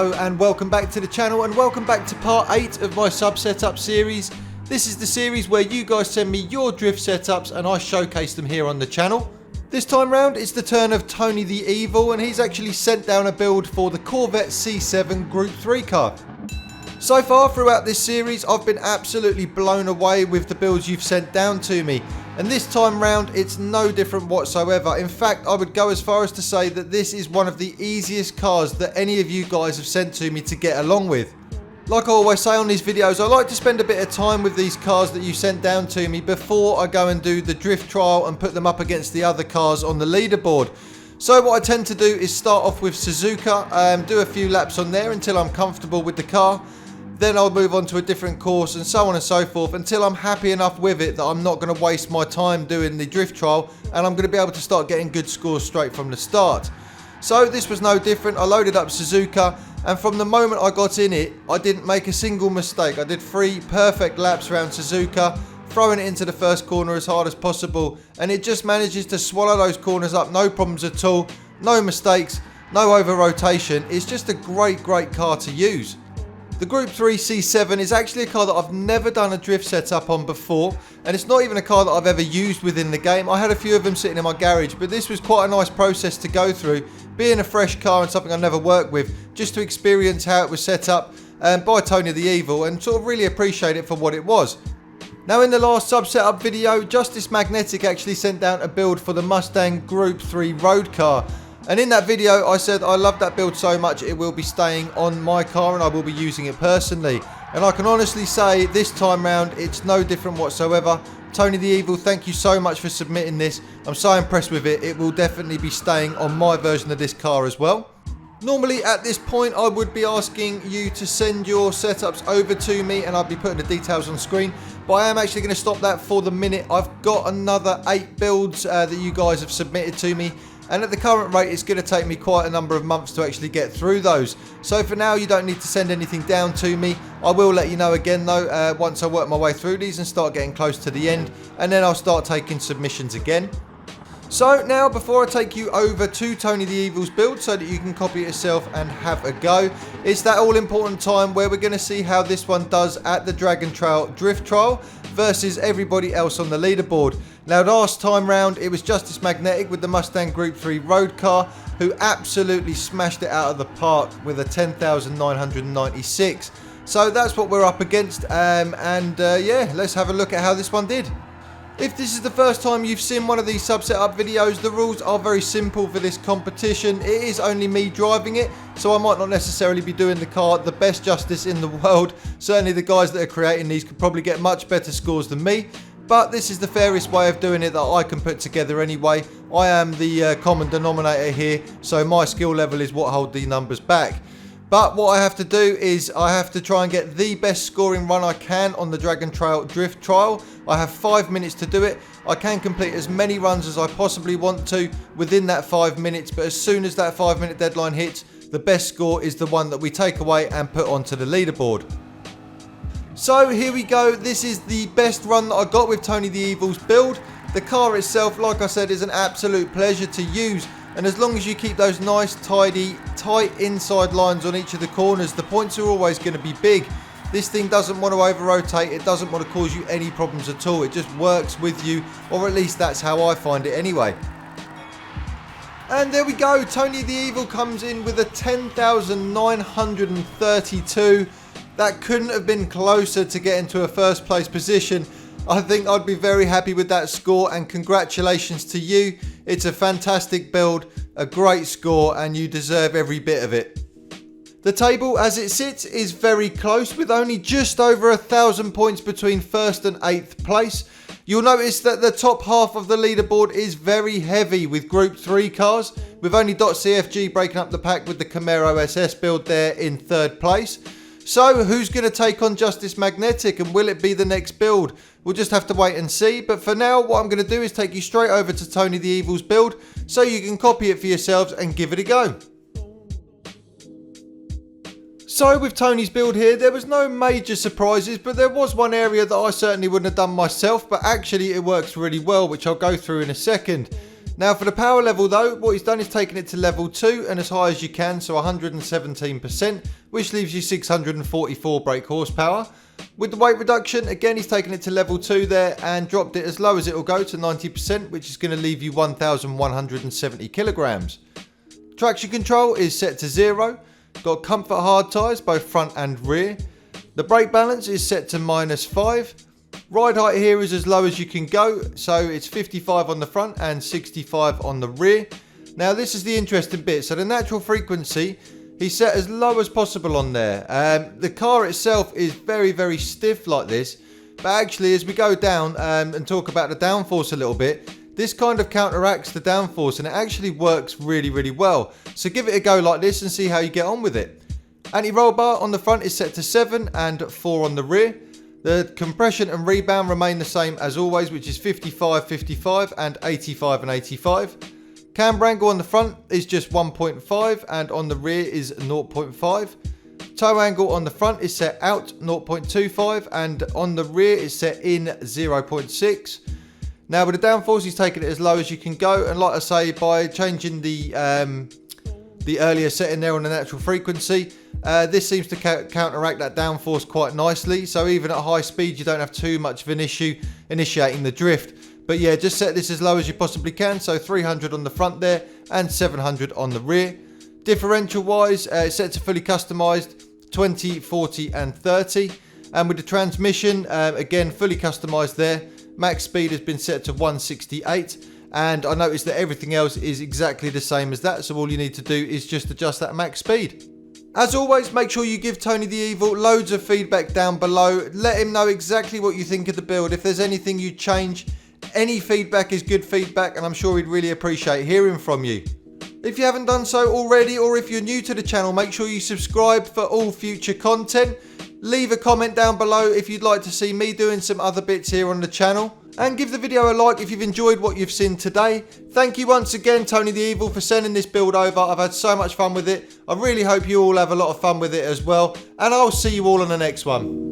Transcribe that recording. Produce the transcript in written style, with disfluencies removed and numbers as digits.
Hello and welcome back to the channel, and welcome back to part 8 of my sub setup series. This is the series where you guys send me your drift setups and I showcase them here on the channel. This time round it's the turn of Tonytheevil, and he's actually sent down a build for the Corvette C7 Group 3 car. So far throughout this series I've been absolutely blown away with the builds you've sent down to me, and this time round it's no different whatsoever. In fact, I would go as far as to say that this is one of the easiest cars that any of you guys have sent to me to get along with. Like I always say on these videos, I like to spend a bit of time with these cars that you sent down to me before I go and do the drift trial and put them up against the other cars on the leaderboard. So what I tend to do is start off with Suzuka, do a few laps on there until I'm comfortable with the car. Then I'll move on to a different course and so on and so forth until I'm happy enough with it that I'm not going to waste my time doing the drift trial, and I'm going to be able to start getting good scores straight from the start. So this was no different. I loaded up Suzuka, and from the moment I got in it, I didn't make a single mistake. I did 3 perfect laps around Suzuka, throwing it into the first corner as hard as possible, and it just manages to swallow those corners up, no problems at all, no mistakes, no over rotation. It's just a great car to use. The Group 3 C7 is actually a car that I've never done a drift setup on before, and it's not even a car that I've ever used within the game. I had a few of them sitting in my garage, but this was quite a nice process to go through, being a fresh car and something I never worked with, just to experience how it was set up by Tonytheevil and sort of really appreciate it for what it was. Now, in the last sub setup video, Justice Magnetic actually sent down a build for the Mustang Group 3 road car. And in that video I said I love that build so much it will be staying on my car and I will be using it personally. And I can honestly say this time round it's no different whatsoever. Tonytheevil, thank you so much for submitting this. I'm so impressed with it. It will definitely be staying on my version of this car as well. Normally at this point I would be asking you to send your setups over to me and I'll be putting the details on screen, but I am actually going to stop that for the minute. I've got another 8 builds that you guys have submitted to me, and at the current rate it's going to take me quite a number of months to actually get through those. So for now you don't need to send anything down to me. I will let you know again though once I work my way through these and start getting close to the end, and then I'll start taking submissions again. So now, before I take you over to Tonytheevil's build so that you can copy it yourself and have a go, it's that all important time where we're going to see how this one does at the Dragon Trail Drift Trial versus everybody else on the leaderboard. Now, last time round it was Justice Magnetic with the Mustang Group 3 road car who absolutely smashed it out of the park with a 10,996. So that's what we're up against, yeah, let's have a look at how this one did. If this is the first time you've seen one of these sub setup videos, the rules are very simple for this competition. It is only me driving it, so I might not necessarily be doing the car the best justice in the world. Certainly the guys that are creating these could probably get much better scores than me, but this is the fairest way of doing it that I can put together anyway. I am the common denominator here, so my skill level is what holds the numbers back. But what I have to do is I have to try and get the best scoring run I can on the Dragon Trail Drift Trial. I have 5 minutes to do it. I can complete as many runs as I possibly want to within that 5 minutes, but as soon as that 5-minute deadline hits, the best score is the one that we take away and put onto the leaderboard. So here we go. This is the best run that I got with Tonytheevil's build. The car itself, like I said, is an absolute pleasure to use. And as long as you keep those nice, tidy, tight inside lines on each of the corners, the points are always going to be big. This thing doesn't want to over-rotate. It doesn't want to cause you any problems at all. It just works with you, or at least that's how I find it anyway. And there we go. Tonytheevil comes in with a 10,932. That couldn't have been closer to getting to a first place position. I think I'd be very happy with that score, and congratulations to you. It's a fantastic build, a great score, and you deserve every bit of it. The table as it sits is very close, with only just over 1,000 points between 1st and 8th place. You'll notice that the top half of the leaderboard is very heavy with Group 3 cars, with only .cfg breaking up the pack with the Camaro SS build there in 3rd place. So who's going to take on Justice Magnetic, and will it be the next build? We'll just have to wait and see, but for now what I'm going to do is take you straight over to Tonytheevil's build so you can copy it for yourselves and give it a go. So with Tony's build here, there was no major surprises, but there was one area that I certainly wouldn't have done myself, but actually it works really well, which I'll go through in a second. Now for the power level though, what he's done is taken it to level 2 and as high as you can, so 117%, which leaves you 644 brake horsepower. With the weight reduction, again he's taken it to level 2 there and dropped it as low as it will go to 90%, which is going to leave you 1,170 kilograms. Traction control is set to 0. Got comfort hard tyres, both front and rear. The brake balance is set to -5. Ride height here is as low as you can go, so it's 55 on the front and 65 on the rear. Now this is the interesting bit, so the natural frequency he's set as low as possible on there. The car itself is very stiff like this, but actually as we go down and talk about the downforce a little bit, this kind of counteracts the downforce and it actually works really well. So give it a go like this and see how you get on with it. Anti-roll bar on the front is set to 7 and 4 on the rear. The compression and rebound remain the same as always, which is 55 and 85 and 85. Camber angle on the front is just 1.5 and on the rear is 0.5. Toe angle on the front is set out 0.25 and on the rear is set in 0.6. Now with the downforce he's taken it as low as you can go, and like I say, by changing the earlier setting there on the natural frequency, this seems to counteract that downforce quite nicely, so even at high speed you don't have too much of an issue initiating the drift. But yeah, just set this as low as you possibly can, so 300 on the front there and 700 on the rear. Differential wise, it's set to fully customised 20, 40 and 30, and with the transmission again fully customised there. Max speed has been set to 168, and I noticed that everything else is exactly the same as that, so all you need to do is just adjust that max speed. As always, make sure you give Tonytheevil loads of feedback down below. Let him know exactly what you think of the build. If there's anything you change, any feedback is good feedback, and I'm sure he'd really appreciate hearing from you. If you haven't done so already, or if you're new to the channel, make sure you subscribe for all future content. Leave a comment down below if you'd like to see me doing some other bits here on the channel. And give the video a like if you've enjoyed what you've seen today. Thank you once again, Tonytheevil, for sending this build over. I've had so much fun with it. I really hope you all have a lot of fun with it as well. And I'll see you all on the next one.